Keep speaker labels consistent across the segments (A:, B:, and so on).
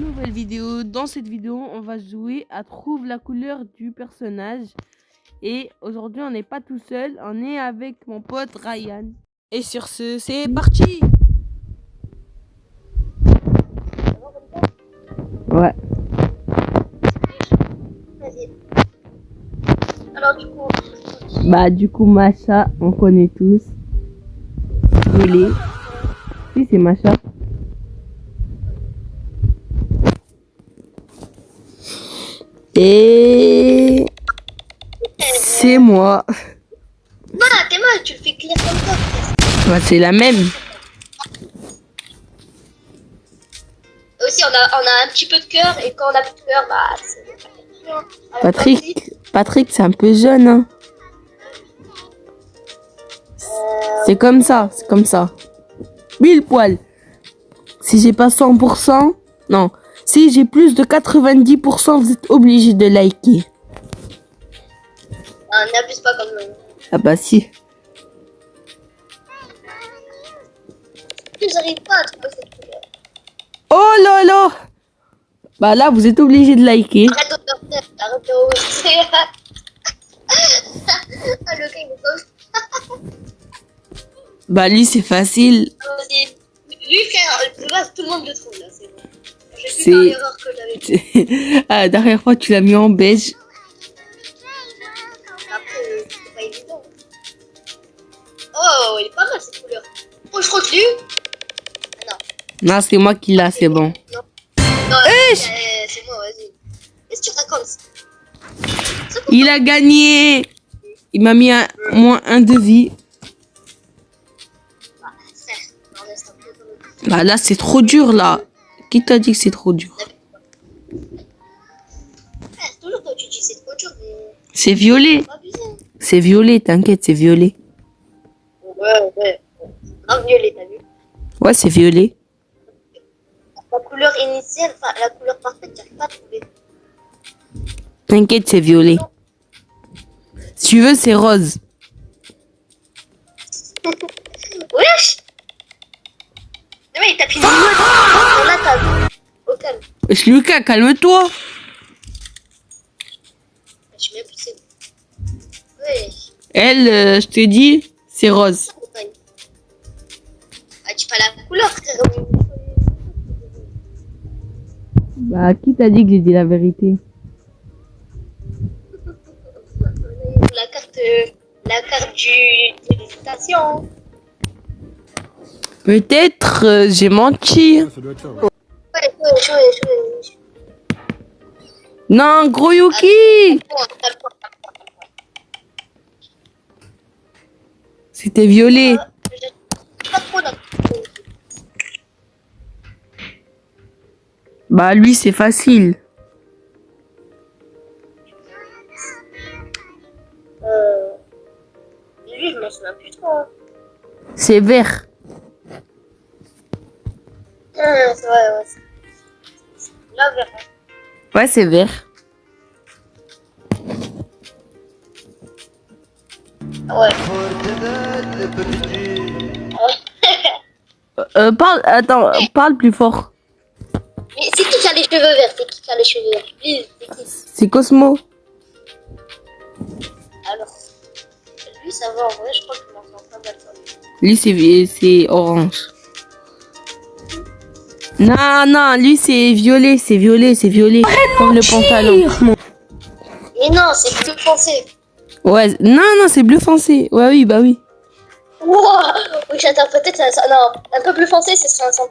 A: nouvelle vidéo. Dans cette vidéo, on va jouer à trouve la couleur du personnage. Et aujourd'hui, on n'est pas tout seul, on est avec mon pote Ryan. Et sur ce, c'est parti. Ouais.
B: Vas-y. Alors
A: du coup, Macha, on connaît tous. Violet. Si, c'est Macha. Et c'est moi.
B: bah t'es mal, tu le fais clair comme ça.
A: Bah, c'est la même.
B: Aussi, on a un petit peu de cœur et quand on a plus de cœur, bah c'est
A: Patrick, c'est un peu jeune, hein. C'est comme ça, c'est comme ça. Mille poil. Si j'ai pas 100%, non. Si j'ai plus de 90%, vous êtes obligé de liker.
B: N'abuse pas comme nous.
A: Ah bah si.
B: J'arrive pas à trouver cette couleur.
A: Oh là là. Bah là, vous êtes obligé de liker.
B: Arrête de hausser. Ah, le gars, il est comme
A: Bah lui, c'est facile.
B: lui, frère, de base, tout le monde le trouve là, c'est bon. J'ai pu faire l'erreur que j'avais fait.
A: Ah, la dernière fois, tu l'as mis en beige.
B: Après, c'est pas évident. Oh, il est pas mal cette couleur. Oh, je continue. Ah, non.
A: Non, c'est moi qui l'a, c'est bon.
B: Non, c'est moi, vas-y. Qu'est-ce que tu racontes?
A: Il a gagné. Il m'a mis moins 1 de vie. Bah là, c'est trop dur, là. Qui t'a dit que c'est trop dur?
B: C'est toujours quand tu dis c'est trop dur, mais...
A: C'est violet. C'est violet, t'inquiète, c'est violet.
B: Ouais. Grave violet, t'as vu?
A: Ouais, c'est violet.
B: La couleur initiale, enfin, la couleur parfaite, j'arrive pas à trouver.
A: T'inquiète, c'est violet. Si tu veux, c'est rose.
B: Wesh! Mais il tape une là, t'as vu. Au calme.
A: Lucas, calme-toi.
B: Je sais même plus c'est... Wesh.
A: Elle, je te dis, c'est rose.
B: Ah, tu pas la couleur, frère.
A: Bah, qui t'a dit que j'ai dit la vérité?
B: La carte de l'hésitation.
A: Peut-être j'ai menti.
B: Ouais.
A: Non, gros Yuki. C'était violet.
B: Pas trop là.
A: Bah, lui, c'est facile.
B: Lui, je m'en souviens plus trop.
A: C'est vert.
B: C'est vrai, ouais. Là, vert.
A: Ouais, c'est vert.
B: Ouais.
A: Parle plus fort.
B: Mais c'est qui a les cheveux verts? Lui, c'est qui?
A: C'est Cosmo.
B: Alors, lui, ça va en vrai, je crois que je m'en sens pas mal.
A: Lui, c'est orange. Non, lui, c'est violet. Comme le pantalon.
B: Mais non, c'est bleu foncé.
A: Ouais, non, c'est bleu foncé. Ouais, oui, bah oui.
B: Wow. Oui, j'attends peut-être ça. Non, un peu plus foncé, c'est 500%.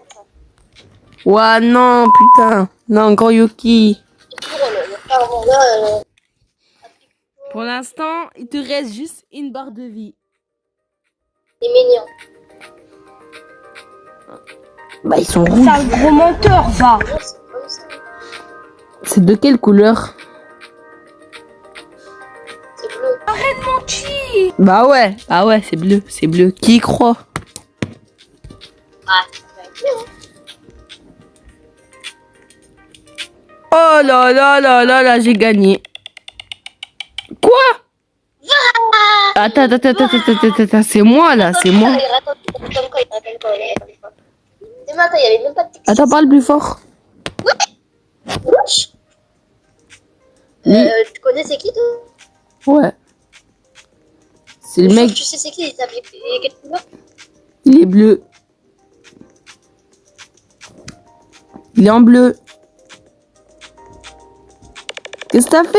A: Ouais, non, putain. Non, gros Yuki. Pour l'instant, il te reste juste une barre de vie.
B: C'est mignon.
A: Bah, ils sont rouges.
C: C'est un gros menteur, ça.
A: C'est de quelle couleur?
B: C'est bleu.
C: Arrête de mentir.
A: Bah ouais. Ah ouais, c'est bleu. Qui y croit?
B: Ah, ça va être bleu, hein.
A: Oh là, j'ai gagné. Quoi? Attends, c'est moi là, c'est moi.
B: C'est matin, il y avait même pas de texte.
A: Attends, parle plus fort.
B: Tu connais c'est qui, toi?
A: Ouais. C'est le mec,
B: Tu sais c'est qui? Il s'habille quelle couleur?
A: il est bleu. Il est en bleu. Qu'est-ce que t'as fait?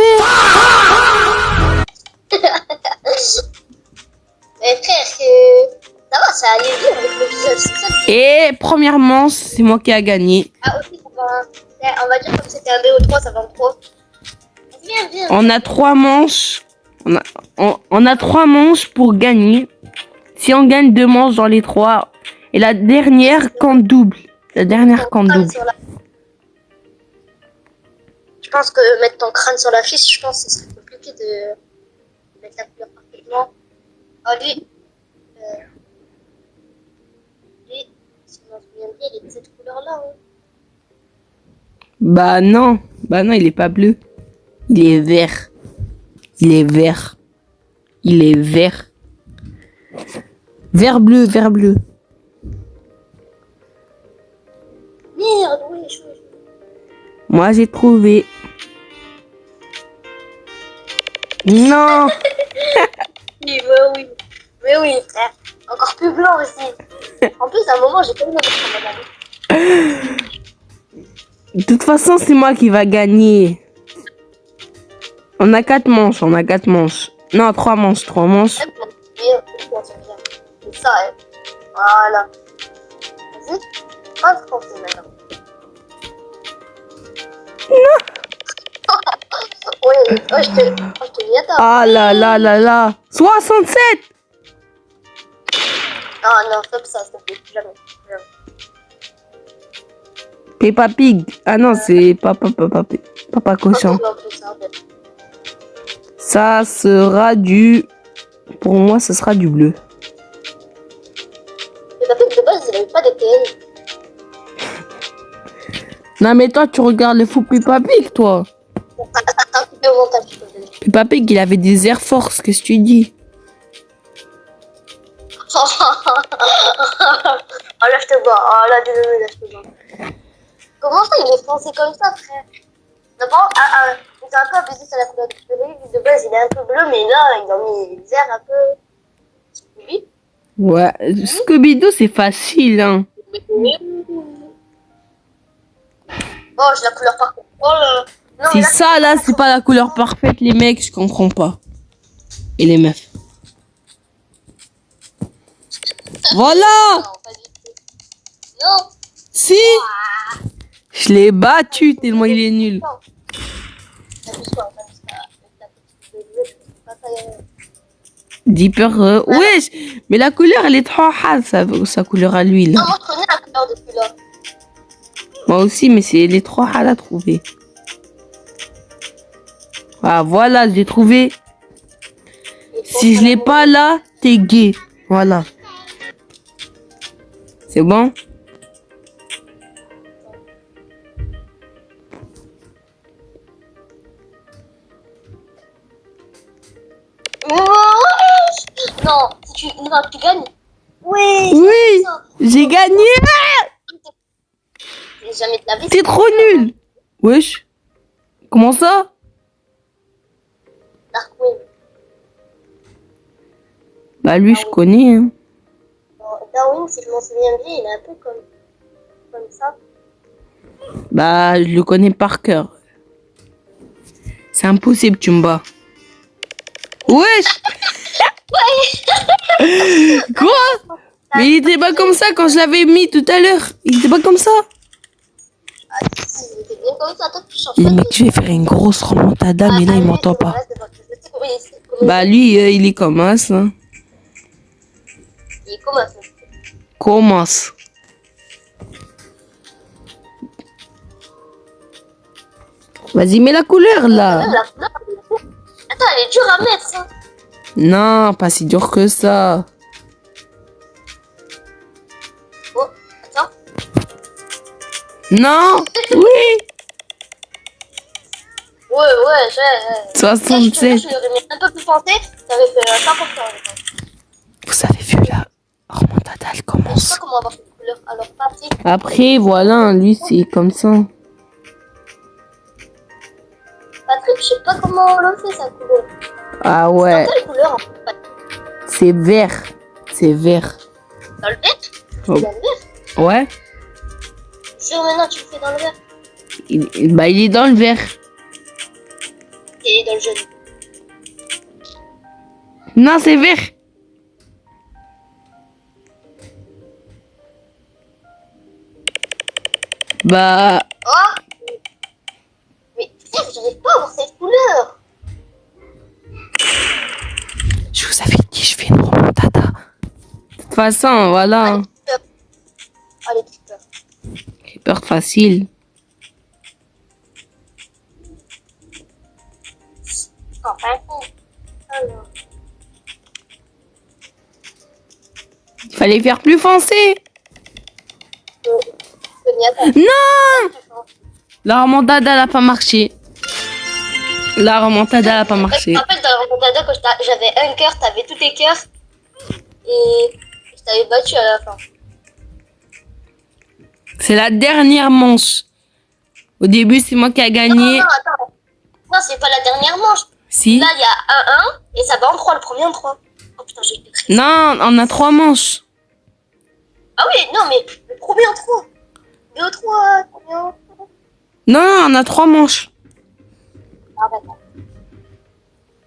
B: Mais frère, ça va, ça allait bien avec l'épisode, c'est ça le pire.
A: Et première manche, c'est moi qui a gagné.
B: Ah, aussi, on va dire comme c'était un BO3, ça va en 3. Viens.
A: On a 3 manches. On a 3 manches pour gagner. Si on gagne 2 manches dans les 3, et la dernière compte double. La dernière compte double.
B: Je pense que mettre ton crâne sur la fiche, je pense que ce serait compliqué de mettre la couleur parfaitement. Oh, lui, si je m'en souviens bien, il est de cette couleur-là. Hein.
A: Bah non, il est pas bleu. Il est vert. Il est vert. Il est vert. Vert bleu, vert bleu.
B: Merde, oui,
A: Moi j'ai trouvé. Non.
B: oui, mais oui, frère. Encore plus blanc aussi. En plus, à un moment, j'ai pas eu de
A: De toute façon, c'est moi qui va gagner. On a 4 manches, Non, 3 manches, 3 manches.
B: C'est ça, hein. Voilà. Vas-y, pas se penser maintenant. Oui, je te dis attends.
A: Ah là là là là. 67.
B: Ah non, stop ça, s'il te plaît, jamais.
A: Peppa Pig. Ah non, c'est papa cochon. Ça sera du... Pour moi, ce sera du bleu.
B: Mais Papa Pig de base, il avait pas d'ETL.
A: Non mais toi, tu regardes le fou Peppa Pig, toi.
B: Attends, tu peux monter un petit peu.
A: Peppa Pig, il avait des Air Force, qu'est-ce que tu dis?
B: Oh là, je te vois. Oh là, désolé, là, je te vois. Comment ça, il est foncé comme ça, frère? D'abord, il est un peu abusé sur la couleur de cheveux. De base, il est un peu bleu, mais là, il a mis des airs un peu... Oui.
A: Ouais, Scooby-Doo, c'est facile, hein.
B: Oh, j'ai la couleur parfaite. Oh là. Non,
A: Si ça, là, c'est pas la couleur parfaite, les mecs, je comprends pas. Et les meufs. Voilà!
B: Non, pas du tout. Non.
A: Si! Je l'ai battu tellement il est nul. Deeper, wesh! Mais la couleur, elle est trop hard, sa couleur à lui, là.
B: Non, moi, je connais la couleur depuis là.
A: Moi aussi, mais elle est trop hard à trouver. Ah, voilà, je l'ai trouvé. Si je l'ai pas là, t'es gay. Voilà. C'est bon?
B: Non, tu gagnes. Oui.
A: Oui, j'ai gagné.
B: Jamais de la vie.
A: T'es trop nul. Wesh. Comment ça?
B: Darkwing.
A: Bah lui, je connais. Hein.
B: Darwin, si je m'en souviens bien, il est un peu comme ça.
A: Bah, je le connais par cœur. C'est impossible, tu me bats. Wesh. Quoi? Mais il était pas comme ça quand je l'avais mis tout à l'heure. Il était pas comme ça.
B: Ah, si, il était bien comme ça. Toi, tu changes
A: Les
B: pas.
A: mecs, je vais faire une grosse remontada, mais là, il m'entend pas.
B: Bah,
A: Bah, lui, il est comme ça.
B: il est comme ça.
A: Commence. Vas-y, mets la couleur, là.
B: Même la couleur. Attends, elle est dure à mettre, ça.
A: Non, pas si dur que ça.
B: Oh, attends.
A: Non. Oui.
B: Ouais, j'ai.
A: 67.
B: Je l'aurais mis un peu plus pensé, ça aurait fait 100%. Je pense.
A: Vous avez vu, là. Remontada, elle
B: Je sais
A: commence.
B: pas comment avoir cette couleur. Alors, Patrick,
A: Après, voilà, lui, c'est comme ça.
B: truc, je sais pas comment on le fait, sa couleur.
A: Ah ouais,
B: Quelle couleur en fait?
A: c'est vert. C'est vert.
B: Dans le vert?
A: Oh.
B: Dans le vert?
A: Ouais.
B: Sûr, maintenant, tu le fais dans le vert.
A: Il est dans le vert.
B: Et dans le jaune.
A: Non, c'est vert. Bah,
B: Oh! Mais frère, j'arrive pas à voir cette couleur.
A: je vous avais dit, je fais une remontada. De toute façon, voilà.
B: Allez, tu peur.
A: J'ai peur facile.
B: Enfin, alors.
A: Il fallait faire plus foncé. Non! La remontada n'a pas marché. La remontada n'a pas marché.
B: Je me rappelle dans la remontada, quand j'avais un cœur, t'avais tous tes cœurs. Et je t'avais battu à la fin.
A: C'est la dernière manche. Au début, c'est moi qui a gagné.
B: Non, attends. Non, c'est pas la dernière manche.
A: Si.
B: Là, il y a 1-1 et ça va en 3, le premier en 3. Oh putain, j'ai été très...
A: Non, on a 3 manches.
B: Ah oui, non, mais le premier en 3. 2, 3, premier en 3.
A: Non, on a 3 manches.
B: Ah, d'accord.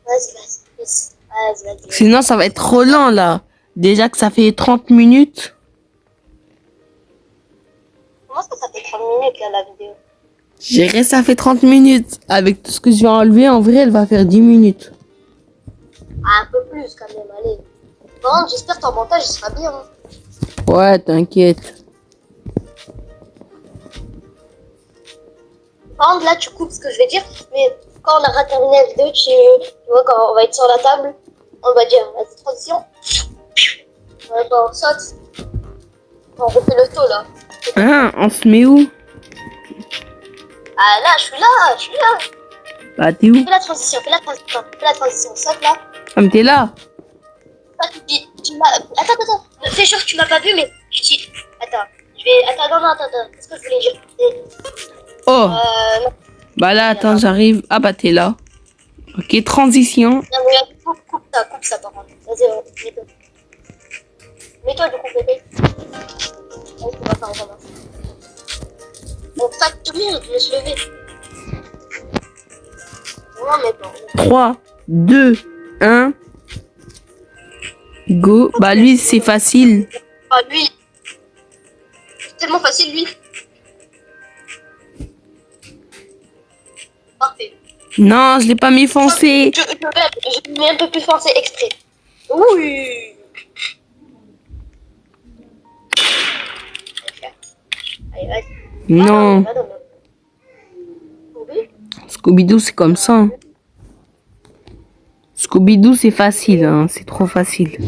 B: Vas-y.
A: Sinon, ça va être trop lent, là. Déjà que ça fait 30 minutes.
B: Comment ça fait 30 minutes, là, la vidéo?
A: Je dirais ça fait 30 minutes. Avec tout ce que je vais enlever, en vrai, elle va faire 10 minutes.
B: Ah, un peu plus, quand même, allez. Bon, j'espère que ton montage, il sera bien. Hein.
A: Ouais, t'inquiète.
B: Par contre, là, tu coupes ce que je vais dire, mais quand on aura terminé la vidéo, tu vois, quand on va être sur la table, on va dire, vas-y, transition. Ouais, bah, on saute. On refait le saut, là.
A: Hein, on se met où?
B: Ah, là, je suis là.
A: Bah, t'es où?
B: Fais la transition. Saute, là.
A: Ah, mais t'es là.
B: Toi, tu m'as... Attends. Fais sûr que tu m'as pas vu, mais je dis... Attends, je vais... Attends. Qu'est-ce que je voulais dire?
A: Oh,
B: Non,
A: bah là, attends, j'arrive. Ah, bah, t'es là. Ok, transition.
B: non, mais coupe ça, par contre. Vas-y, mets-toi. Mets-toi, du coup, bébé. Vas-y, on va faire, on commence. Bon, pas tout le monde, je me suis levé. Non, mais bon.
A: 3, 2, 1. Go. Bah, lui, c'est facile.
B: Ah, lui. C'est tellement facile, lui. Parfait.
A: Non, je l'ai pas mis foncé.
B: Je mets un peu plus foncé exprès. Oui. Allez, vas-y.
A: Non.
B: Oui.
A: Scooby-Doo, c'est comme ça. Hein. Scooby-Doo, c'est facile. Hein. C'est trop facile.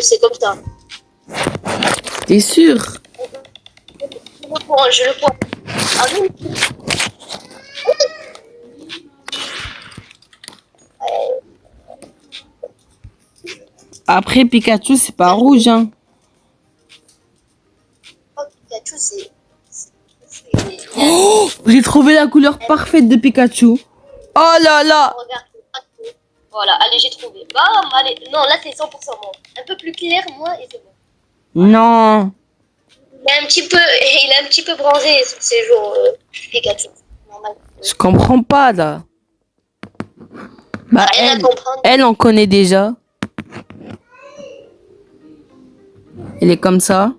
B: C'est comme ça.
A: T'es sûr?
B: Je le prends. Ah oui.
A: Après, Pikachu, c'est pas rouge. Hein.
B: Oh, Pikachu, c'est...
A: Oh, j'ai trouvé la couleur parfaite de Pikachu. Oh là là.
B: Regarde. Voilà, allez, j'ai trouvé. Bam, allez. Non, là, c'est 100% moi. Un peu plus clair, moi, et c'est bon.
A: Non.
B: Il est un petit peu bronzé sur ces jours, Pikachu. Normal.
A: Je comprends pas, là. Bah,
B: Rien à comprendre.
A: elle, on connaît déjà. Elle est comme ça.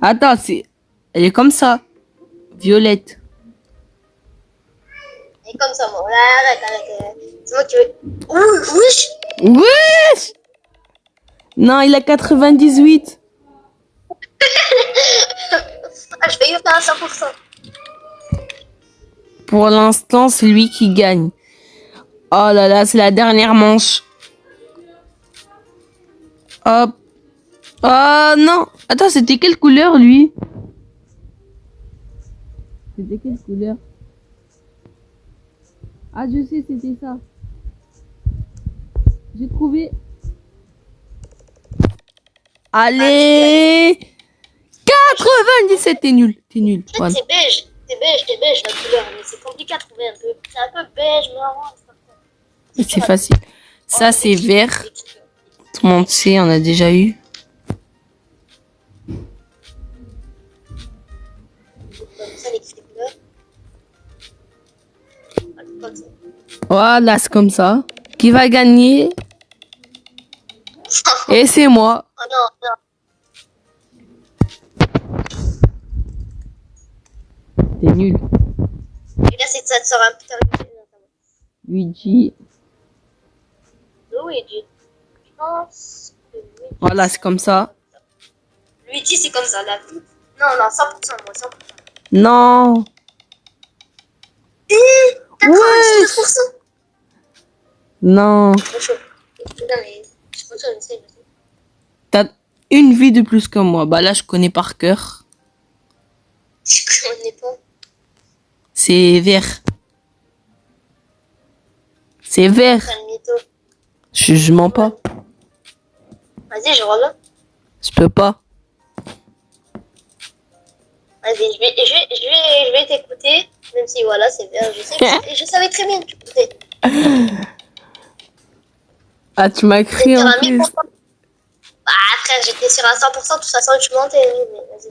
A: Attends, elle est comme ça. Violette.
B: Et comme ça, moi. Arrête. C'est moi qui veux. Ouh, wesh.
A: Wesh! Non, il a 98.
B: Ah, je vais y faire à 100%.
A: Pour l'instant, c'est lui qui gagne. Oh là là, c'est la dernière manche. Hop. Oh non. Attends, c'était quelle couleur, lui? C'était quelle couleur? Ah, je sais, c'était ça. J'ai trouvé. Allez! 97, t'es nul. T'es nul.
B: En fait,
A: Voilà.
B: c'est beige. C'est beige la couleur. Mais c'est compliqué à trouver un peu. C'est un peu beige, marron.
A: C'est facile. Ça, c'est vert. Tout le monde sait, on a déjà eu.
B: Comme ça, les couleurs. Comme ça.
A: Voilà, c'est comme ça. Qui va gagner? Et c'est moi.
B: Oh non, non.
A: T'es nul.
B: Et là, c'est ça te sort un putain de...
A: Luigi.
B: Luigi. Je pense que Luigi...
A: Voilà, c'est comme ça.
B: Luigi, c'est comme ça, là. Non, 100%, moi, 100%.
A: Non. Ouais.
B: 99%.
A: Non.
B: Trop chaud. Non, mais je suis trop chaud, je sais.
A: T'as une vie de plus que moi. Bah là, je connais par cœur.
B: Je connais pas.
A: C'est vert. C'est vert.
B: C'est un mytho.
A: Je mens pas.
B: Vas-y, je reviens.
A: Je peux pas.
B: Vas-y, je vais t'écouter. Même si, voilà, c'est bien. Je savais très bien que tu écoutais.
A: Ah, tu m'as crié en plus.
B: Ah, frère, j'étais sur un 100%. De toute façon, tu mentais. Mais vas-y.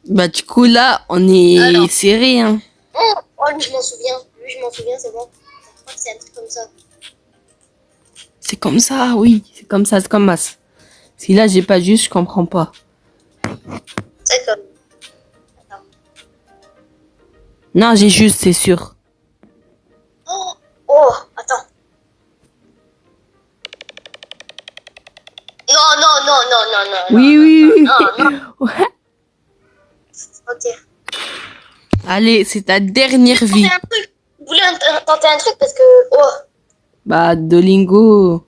A: Bah du coup, là, on est
B: Alors.
A: serré, hein.
B: Oh, lui, je m'en souviens. C'est bon. Je crois que c'est un truc comme ça.
A: C'est comme ça, oui. C'est comme ça, c'est comme ça. Si là, j'ai pas juste, je comprends pas.
B: C'est comme... Attends.
A: Non, j'ai juste, c'est sûr.
B: Oh, attends. Non.
A: Oui.
B: Non.
A: Ouais.
B: Ok.
A: Allez, c'est ta dernière vie.
B: Tenter un truc. Vous voulez tenter un truc parce que... Oh,
A: Bah, Dolingo,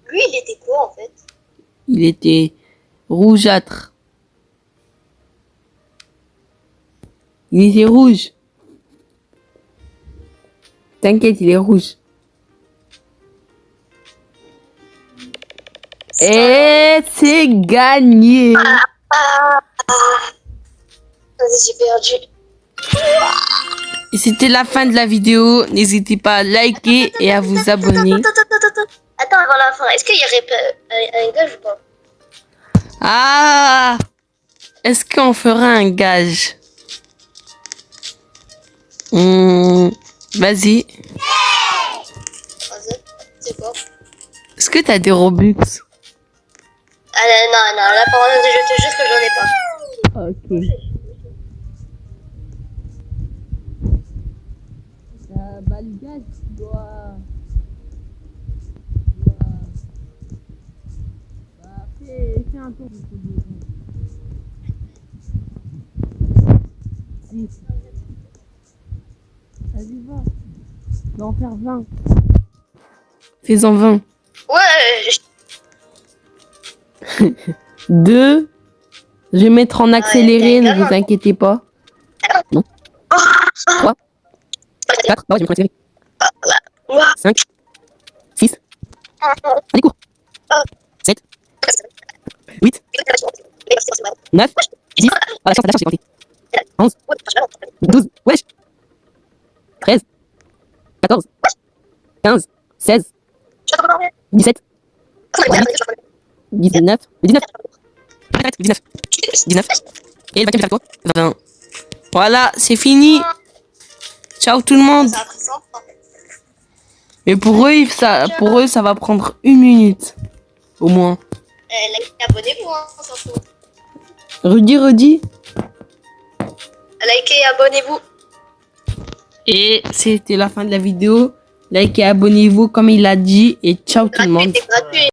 B: lui, il était quoi, en fait?
A: il était rougeâtre. Il était rouge. T'inquiète, il est rouge. Et c'est gagné.
B: Vas-y, j'ai perdu.
A: Et c'était la fin de la vidéo. N'hésitez pas à liker et à vous abonner.
B: Attends, avant la fin, est-ce qu'il y aurait un gage ou pas?
A: Ah! Est-ce qu'on fera un gage? Vas-y.
B: Vas-y, c'est quoi?
A: Est-ce que t'as des Robux?
B: Ah non, là, par contre, je te jure que j'en ai pas.
A: Ok. Bah, le gage, tu dois... Bah, fais un tour de ce Si. Vas-y, va. On va en faire 20. Fais-en 20.
B: Ouais,
A: 2. Je vais mettre en accéléré, ne vous inquiétez pas. Non. 3. 4. Ah ouais, je vais mettre en accéléré. 5. 6. Allez, cours. 7. 8. 9. 10. Ah, la chance, j'ai compté. 11. 12. Wesh. 13. 14. 15. 16. 17. 19. 19. 19. 19. Et le 20e, c'est quoi? 20. Voilà, c'est fini. Ciao tout le monde.
B: ça a pris 100 ans.
A: Mais pour eux, ça va prendre 1 minute. Au moins.
B: Abonnez-vous, hein, on s'en fout.
A: Redis.
B: Likez et abonnez-vous.
A: Et c'était la fin de la vidéo. Likez, abonnez-vous comme il a dit. Et ciao tout le monde.
B: C'est gratuit.